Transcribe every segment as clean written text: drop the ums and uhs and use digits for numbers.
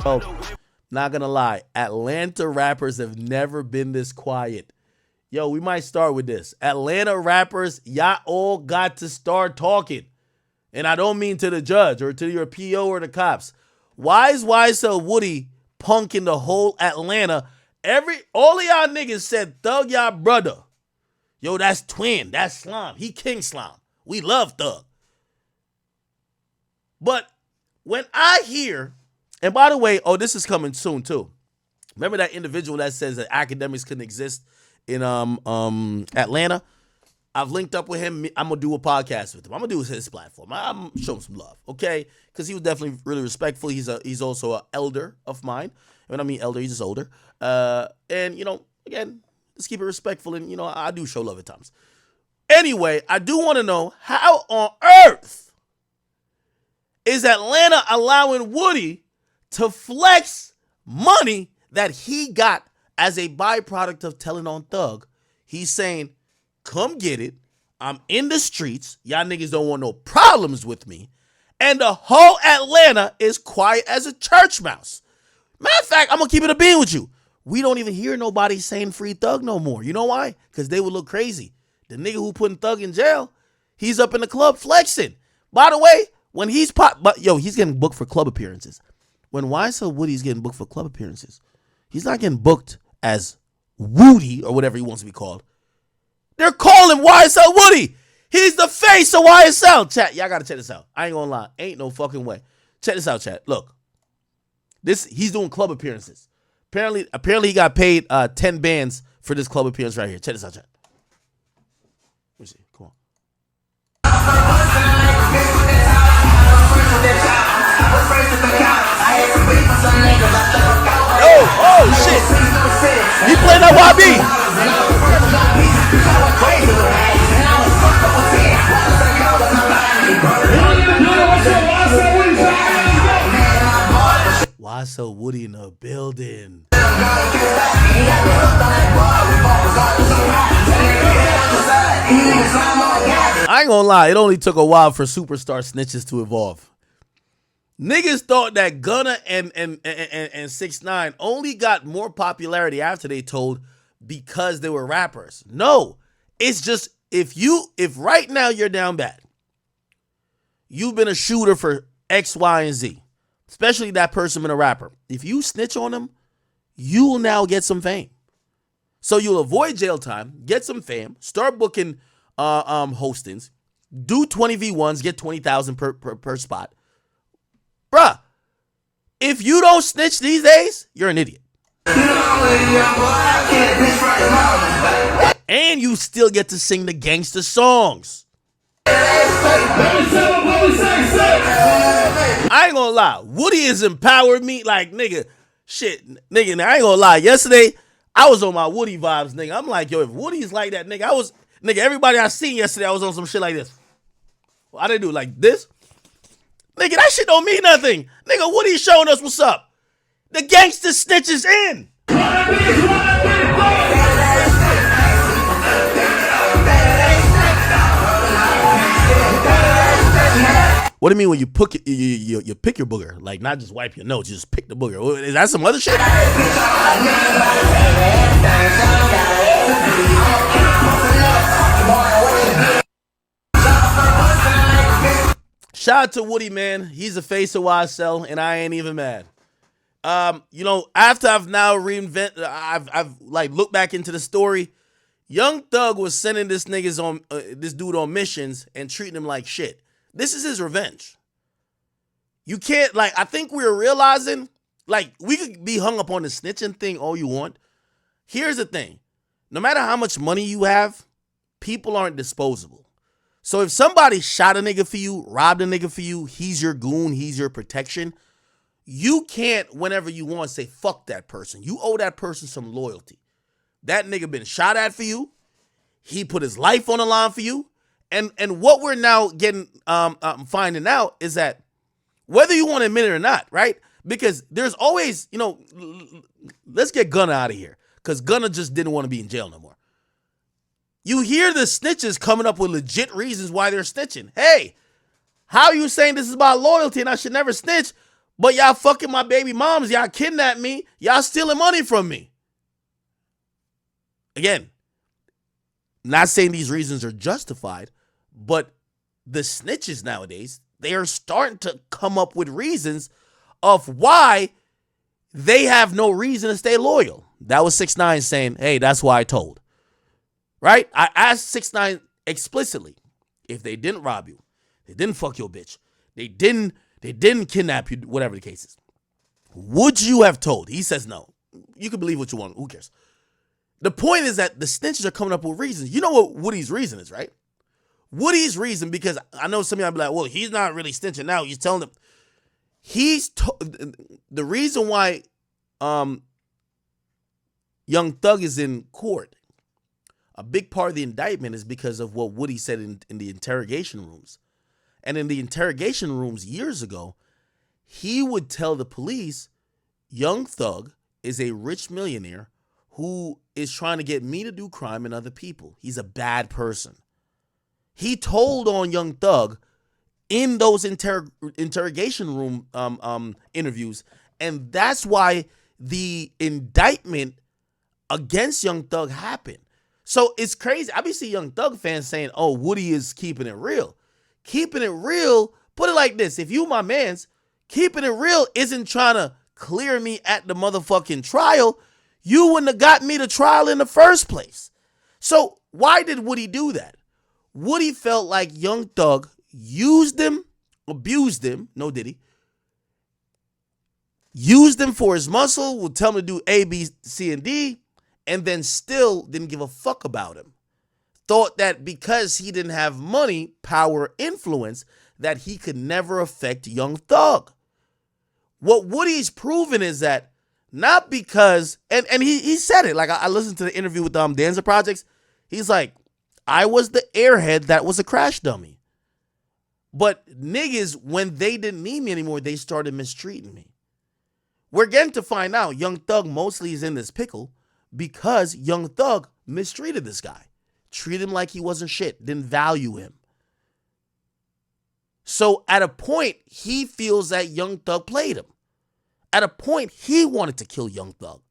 Oh, not gonna lie, Atlanta rappers have never been this quiet. Yo, we might start with this. Atlanta rappers, y'all all got to start talking. And I don't mean to the judge or to your PO or the cops. Why is YSL Woody punking the whole Atlanta? All of y'all niggas said Thug y'all brother. Yo, that's twin. That's Slime. He King Slime. We love Thug. But when I hear, and by the way, this is coming soon too. Remember that individual that says that Akademiks couldn't exist in Atlanta? I've linked up with him. I'm gonna do a podcast with him. I'm gonna do his platform. I'm show him some love, okay? Because he was definitely really respectful. He's also an elder of mine. When I mean elder, he's just older. And again, let's keep it respectful. And I do show love at times. Anyway, I do want to know how on earth is Atlanta allowing Woody to flex money that he got as a byproduct of telling on Thug? He's saying, come get it. I'm in the streets. Y'all niggas don't want no problems with me. And the whole Atlanta is quiet as a church mouse. Matter of fact, I'm going to keep it a bean with you. We don't even hear nobody saying free Thug no more. You know why? Because they would look crazy. The nigga who putting Thug in jail, he's up in the club flexing. By the way, when he's he's getting booked for club appearances. When YSL Woody's getting booked for club appearances, he's not getting booked as Woody or whatever he wants to be called. They're calling YSL Woody. He's the face of YSL. Chat, y'all gotta check this out. I ain't gonna lie. Ain't no fucking way. Check this out, chat. Look. He's doing club appearances. Apparently he got paid 10 bands for this club appearance right here. Check this out, chat. Let me see. Come on. Oh shit. He playing that YB. YSL Woody in the building. I ain't gonna lie, it only took a while for superstar snitches to evolve. Niggas thought that Gunna and 6ix9ine only got more popularity after they told because they were rappers. No, it's just if right now you're down bad, you've been a shooter for X, Y, and Z, especially that person been a rapper. If you snitch on them, you will now get some fame. So you'll avoid jail time, get some fame, start booking hostings, do 20v1s, get 20,000 per spot. Bruh, if you don't snitch these days, you're an idiot. And you still get to sing the gangster songs. I ain't gonna lie, Woody has empowered me. Like, nigga, I ain't gonna lie. Yesterday, I was on my Woody vibes, nigga. I'm like, yo, if Woody's like that, nigga, everybody I seen yesterday, I was on some shit like this. Well, I didn't do it like this. Nigga, that shit don't mean nothing. Nigga, Woody's showing us what's up. The gangster snitches in. What do you mean when you pick your booger? Like, not just wipe your nose, you just pick the booger. Is that some other shit? Shout out to Woody, man. He's the face of YSL, and I ain't even mad. After I've now I've like looked back into the story. Young Thug was sending this dude on missions and treating him like shit. This is his revenge. You can't, I think we're realizing, we could be hung up on the snitching thing all you want. Here's the thing. No matter how much money you have, people aren't disposable. So if somebody shot a nigga for you, robbed a nigga for you, he's your goon, he's your protection, you can't, whenever you want, say, fuck that person. You owe that person some loyalty. That nigga been shot at for you. He put his life on the line for you. And what we're now getting finding out is that whether you want to admit it or not, right? Because there's always, let's get Gunna out of here, because Gunna just didn't want to be in jail no more. You hear the snitches coming up with legit reasons why they're snitching. Hey, How are you saying this is about loyalty and I should never snitch, but y'all fucking my baby moms, y'all kidnapped me, y'all stealing money from me? Again, not saying these reasons are justified, but the snitches nowadays, they are starting to come up with reasons of why they have no reason to stay loyal. That was 6ix9ine saying, hey, that's why I told. Right? I asked 6ix9ine explicitly, if they didn't rob you, they didn't fuck your bitch, they didn't kidnap you, whatever the case is, would you have told? He says no. You can believe what you want. Who cares? The point is that the snitches are coming up with reasons. You know what Woody's reason is, right? Woody's reason, because I know some of y'all be like, well, he's not really snitching now. He's telling them. The reason why Young Thug is in court, a big part of the indictment is because of what Woody said in the interrogation rooms. And in the interrogation rooms years ago, he would tell the police, Young Thug is a rich millionaire who is trying to get me to do crime and other people. He's a bad person. He told on Young Thug in those interrogation room interviews, and that's why the indictment against Young Thug happened. So it's crazy. I be seeing Young Thug fans saying, oh, Woody is keeping it real. Keeping it real, put it like this. If you my mans, keeping it real isn't trying to clear me at the motherfucking trial. You wouldn't have got me to trial in the first place. So why did Woody do that? Woody felt like Young Thug used him, abused him, no did he, used him for his muscle, would tell him to do A, B, C, and D, and then still didn't give a fuck about him. Thought that because he didn't have money, power, influence, that he could never affect Young Thug. What Woody's proven is that not because, and he said it, like I listened to the interview with Danza Projects, he's like, I was the airhead that was a crash dummy. But niggas, when they didn't need me anymore, they started mistreating me. We're getting to find out Young Thug mostly is in this pickle because Young Thug mistreated this guy. Treated him like he wasn't shit, didn't value him. So at a point, he feels that Young Thug played him. At a point, he wanted to kill Young Thug.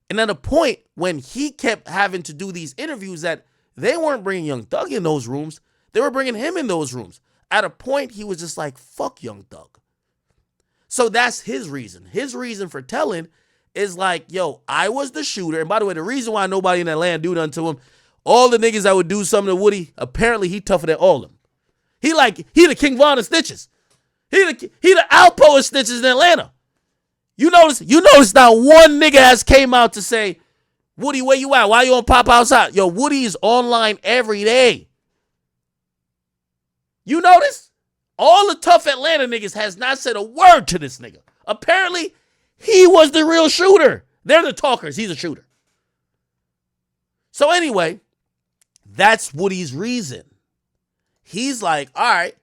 And at a point when he kept having to do these interviews that they weren't bringing Young Thug in those rooms, they were bringing him in those rooms. At a point, he was just like, fuck Young Thug. So that's his reason. His reason for telling is like, yo, I was the shooter. And by the way, the reason why nobody in Atlanta do nothing to him, all the niggas that would do something to Woody, apparently he tougher than all of them. He the King Von of snitches. He the Alpo of snitches in Atlanta. You notice not one nigga has came out to say, Woody, where you at? Why you on pop outside? Yo, Woody is online every day. You notice? All the tough Atlanta niggas has not said a word to this nigga. Apparently, he was the real shooter. They're the talkers. He's a shooter. So anyway, that's Woody's reason. He's like, all right,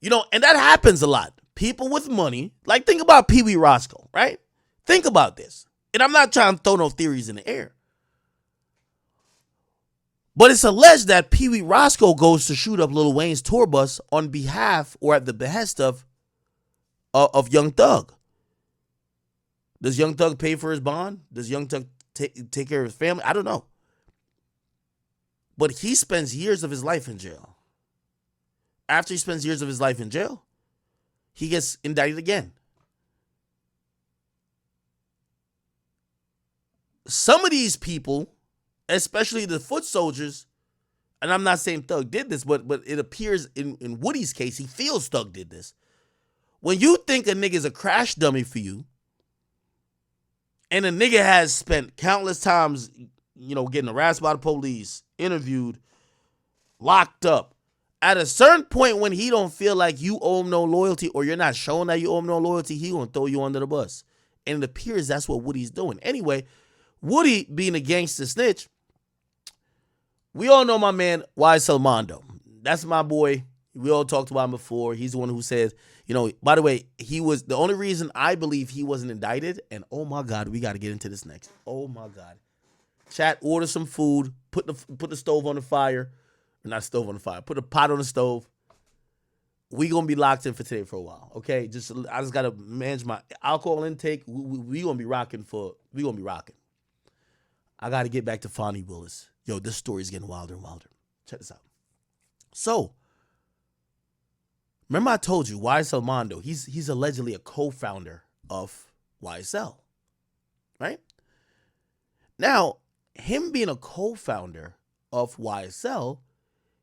and that happens a lot. People with money, like think about Pee Wee Roscoe, right? Think about this. And I'm not trying to throw no theories in the air. But it's alleged that Pee Wee Roscoe goes to shoot up Lil Wayne's tour bus on behalf or at the behest of Young Thug. Does Young Thug pay for his bond? Does Young Thug take care of his family? I don't know. But he spends years of his life in jail. After he spends years of his life in jail, he gets indicted again. Some of these people, especially the foot soldiers, and I'm not saying Thug did this, but it appears in Woody's case, he feels Thug did this. When you think a nigga is a crash dummy for you, and a nigga has spent countless times, getting harassed by the police, interviewed, locked up, at a certain point when he don't feel like you owe him no loyalty or you're not showing that you owe him no loyalty, he gonna throw you under the bus. And it appears that's what Woody's doing. Anyway, Woody being a gangster snitch, we all know my man YSL Mondo. That's my boy. We all talked about him before. He's the one who says, by the way, he was the only reason I believe he wasn't indicted. And oh my God, we got to get into this next. Oh my God. Chat, order some food, put the stove on the fire. Not stove on the fire. Put a pot on the stove. we gonna be locked in for today for a while, okay? I just gotta manage my alcohol intake. We gonna be rocking. I gotta get back to Fonnie Willis. Yo, this story's getting wilder and wilder. Check this out. So, remember I told you YSL Mondo, he's allegedly a co-founder of YSL, right? Now, him being a co-founder of YSL,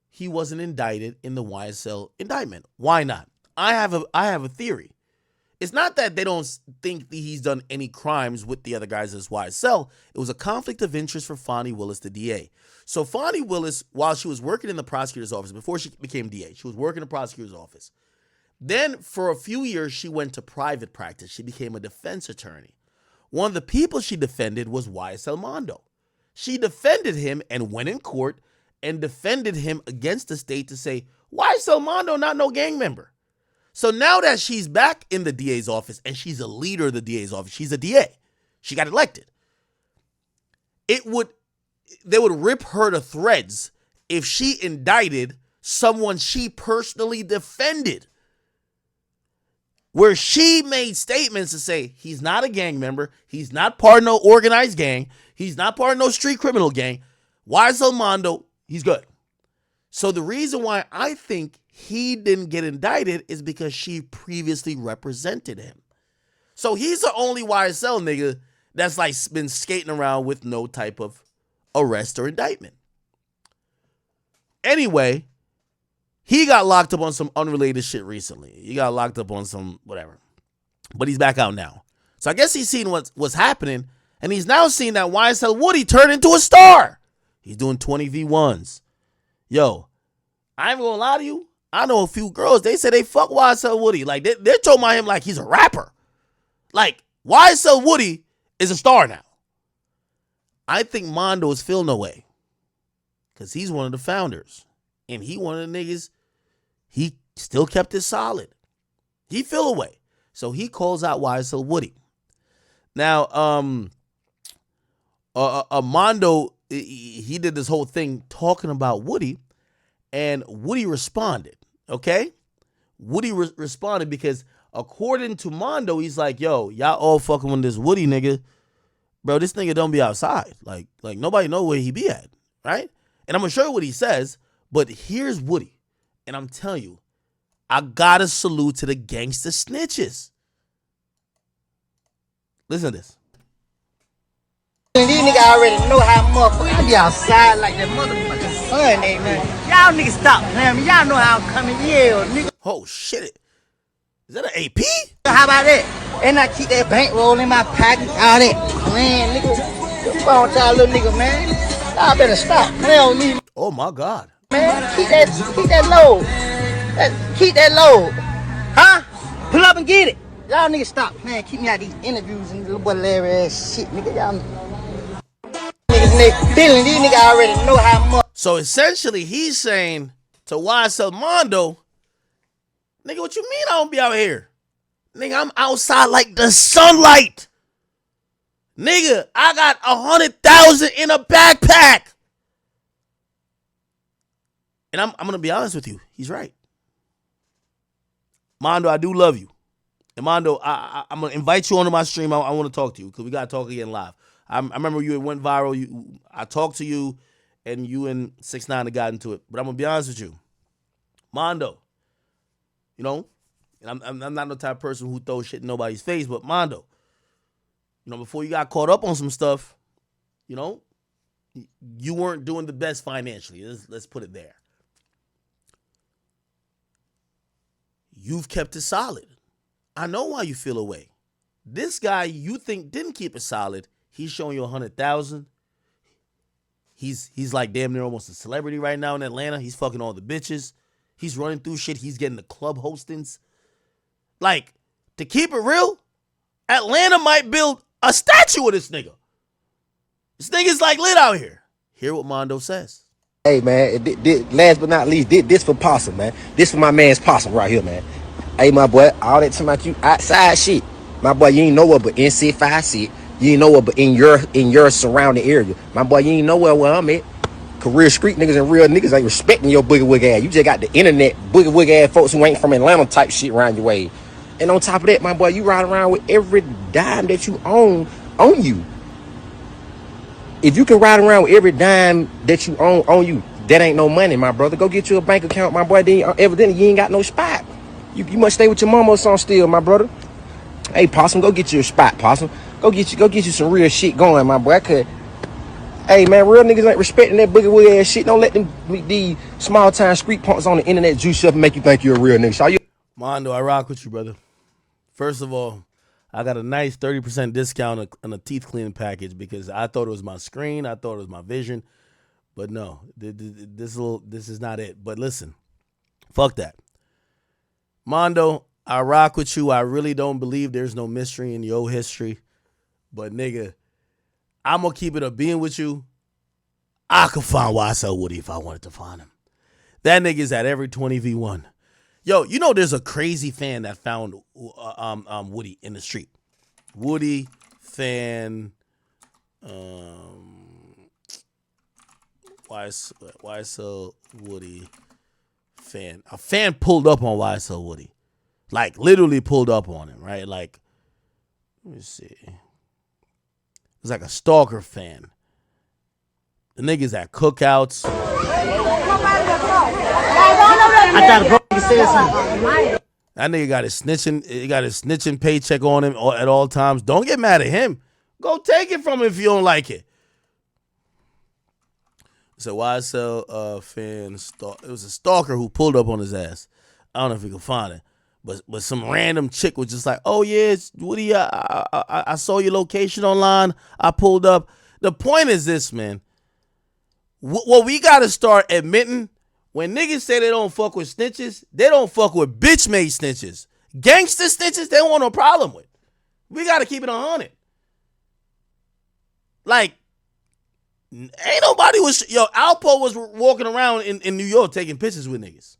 he wasn't indicted in the YSL indictment. Why not? I have a theory. It's not that they don't think that he's done any crimes with the other guys as YSL. It was a conflict of interest for Fonnie Willis, the DA. So Fonnie Willis, while she was working in the prosecutor's office, before she became DA, she was working in the prosecutor's office. Then for a few years, she went to private practice. She became a defense attorney. One of the people she defended was YSL Mondo. She defended him and went in court and defended him against the state to say, YSL Mondo not no gang member. So now that she's back in the DA's office and she's a leader of the DA's office, she's a DA. She got elected. They would rip her to threads if she indicted someone she personally defended, where she made statements to say he's not a gang member, he's not part of no organized gang, he's not part of no street criminal gang. YSL Mondo, he's good. So the reason why I think he didn't get indicted is because she previously represented him. So he's the only YSL nigga that's like been skating around with no type of arrest or indictment. Anyway, he got locked up on some unrelated shit recently. He got locked up on some whatever. But he's back out now. So I guess he's seen what's happening, and he's now seen that YSL Woody turned into a star. He's doing 20v1s. Yo, I ain't gonna lie to you. I know a few girls, they say they fuck YSL Woody. Like, they're talking about him like he's a rapper. Like, YSL Woody is a star now. I think Mondo is feeling away because he's one of the founders. And he one of the niggas, he still kept it solid. He feel away. So he calls out YSL Woody. Now, Mondo, he did this whole thing talking about Woody, and Woody responded, okay? Woody responded because according to Mondo, he's like, yo, y'all all fucking with this Woody nigga. Bro, this nigga don't be outside. Like nobody know where he be at, right? And I'm going to show you what he says, but here's Woody. And I'm telling you, I got to salute to the gangster snitches. Listen to this. These niggas already know how motherfuckers I be outside like that motherfucking Sunday, man. Y'all niggas stop playing me. Y'all know how I'm coming. Yeah, nigga. Oh, shit. Is that an AP? How about that? And I keep that bankroll in my pocket. All that playing, nigga. What's wrong with y'all little nigga, man? Y'all better stop playing with me. Oh, my God. Man, keep that low. Keep that low. Huh? Pull up and get it. Y'all niggas stop playing. Keep me out these interviews and little boy Larry ass shit, nigga. Y'all niggas feeling. These niggas already know how much. So essentially, he's saying to YSL Mondo, nigga, what you mean I don't be out here? Nigga, I'm outside like the sunlight. Nigga, I got 100,000 in a backpack. And I'm going to be honest with you. He's right. Mondo, I do love you. And Mondo, I'm going to invite you onto my stream. I want to talk to you because we got to talk again live. I remember you went viral. I talked to you, and you and 6ix9ine had got into it. But I'm going to be honest with you. Mondo, you know, and I'm not no type of person who throws shit in nobody's face, but Mondo, you know, before you got caught up on some stuff, you know, you weren't doing the best financially. Let's put it there. You've kept it solid. I know why you feel away. This guy you think didn't keep it solid, he's showing you 100,000. He's like damn near almost a celebrity right now in Atlanta. He's fucking all the bitches. He's running through shit. He's getting the club hostings. Like, to keep it real, Atlanta might build a statue of this nigga. This nigga's like lit out here. Hear what Mondo says. Hey, man, last but not least, this for Possum, man. This for my man's Possum right here, man. Hey, my boy, all that time about you outside shit. My boy, you ain't nowhere but NC5 shit. You ain't nowhere but in your surrounding area. My boy, you ain't nowhere where I'm at. Career street niggas and real niggas ain't respecting your boogie wig ass. You just got the internet boogie wig ass folks who ain't from Atlanta type shit around your way. And on top of that, my boy, you ride around with every dime that you own on you. If you can ride around with every dime that you own on you, that ain't no money, my brother. Go get you a bank account, my boy. Then evidently you ain't got no spot. You must stay with your mama or something still, my brother. Hey, Possum, go get you a spot, Possum. Go get you some real shit going, my boy. Hey, man, real niggas ain't respecting that boogie wig ass shit. Don't let them these small time street punks on the internet juice up and make you think you're a real nigga. So Mondo, I rock with you, brother. First of all, I got a nice 30% discount on a teeth cleaning package because I thought it was my screen. I thought it was my vision. But no, this is not it. But listen, fuck that. Mondo, I rock with you. I really don't believe there's no mystery in your history. But nigga, I'm going to keep it a being with you. I could find YSL Woody if I wanted to find him. That nigga's at every 20v1. Yo, you know there's a crazy fan that found Woody in the street. Woody fan, YSL Woody fan. A fan pulled up on YSL Woody. Like, literally pulled up on him, right? Like, let me see. It was like a Stalker fan. The niggas at cookouts. I thought a bro said something. That nigga got his snitching paycheck on him at all times. Don't get mad at him. Go take it from him if you don't like it. So YSL fan, it was a stalker who pulled up on his ass. I don't know if we can find it. But some random chick was just like, oh yeah, it's Woody, I saw your location online. I pulled up. The point is this, man. What we got to start admitting, when niggas say they don't fuck with snitches, they don't fuck with bitch-made snitches. Gangster snitches, they don't want no problem with. We got to keep it 100. Like, ain't nobody Alpo was walking around in New York taking pictures with niggas.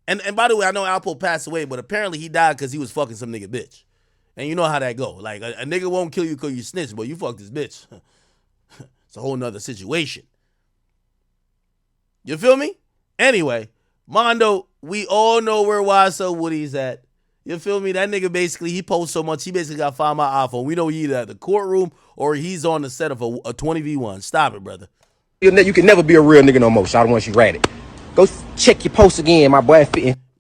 And by the way, I know Alpo passed away, but apparently he died because he was fucking some nigga bitch. And you know how that go. Like, a nigga won't kill you because you snitch, but you fucked this bitch. It's a whole nother situation. You feel me? Anyway, Mondo, we all know where YSL Woody's at. You feel me? That nigga basically, he posts so much, he basically got to find my iPhone. We know he either at the courtroom or he's on the set of a 20v1. Stop it, brother. you can never be a real nigga no more. So I don't want you read it. Go check your post again, my boy.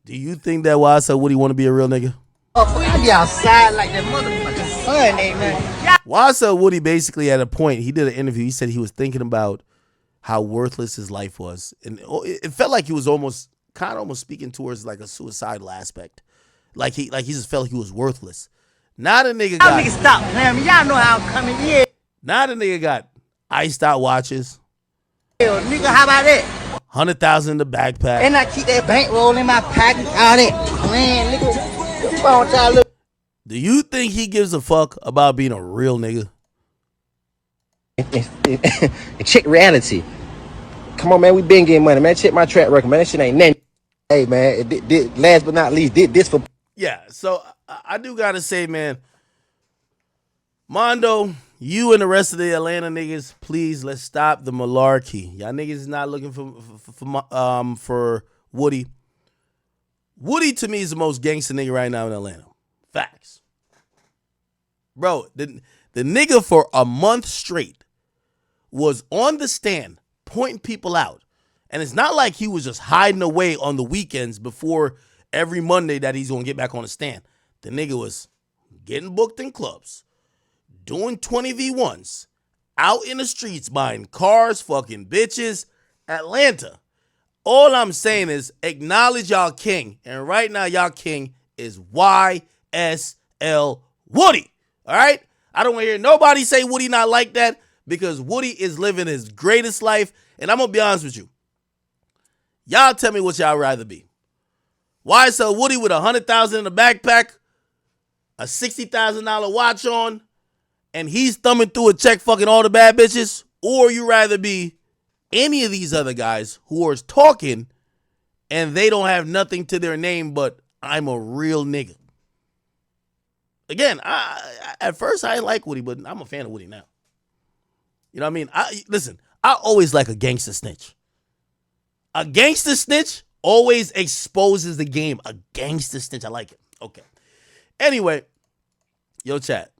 Do you think that YSL Woody want to be a real nigga? Oh, I be outside like that motherfucking sun, ain't man. YSL Woody basically at a point, he did an interview. He said he was thinking about how worthless his life was. And it felt like he was almost speaking towards like a suicidal aspect. Like he just felt like he was worthless. Now the nigga got... Y'all niggas stop playing me. Y'all know how I'm coming in. Now the nigga got iced out watches. Hell, nigga, how about that? 100,000 in the backpack. And I keep that bankroll in my pocket. All that playing, nigga. What's wrong with y'all? Look. Do you think he gives a fuck about being a real nigga? And check reality. Come on, man. We been getting money, man. Check my track record, man. That shit ain't nothing. Hey, man. Last but not least, did this for... Yeah, so I do got to say, man, Mondo, you and the rest of the Atlanta niggas, please, let's stop the malarkey. Y'all niggas is not looking for Woody. Woody, to me, is the most gangster nigga right now in Atlanta. Facts. Bro, the nigga for a month straight was on the stand pointing people out. And it's not like he was just hiding away on the weekends before every Monday that he's going to get back on the stand. The nigga was getting booked in clubs, doing 20v1s, out in the streets, buying cars, fucking bitches. Atlanta. All I'm saying is acknowledge y'all king. And right now, y'all king is YSL Woody. All right? I don't want to hear nobody say Woody not like that, because Woody is living his greatest life. And I'm going to be honest with you. Y'all tell me what y'all rather be. YSL Woody with 100,000 in the backpack, a $60,000 watch on, and he's thumbing through a check fucking all the bad bitches? Or you rather be any of these other guys who are talking and they don't have nothing to their name but I'm a real nigga? Again, at first I didn't like Woody, but I'm a fan of Woody now. You know what I mean? Listen, I always like a gangster snitch. A gangster snitch always exposes the game. A gangster snitch. I like it. Okay. Anyway, yo, chat.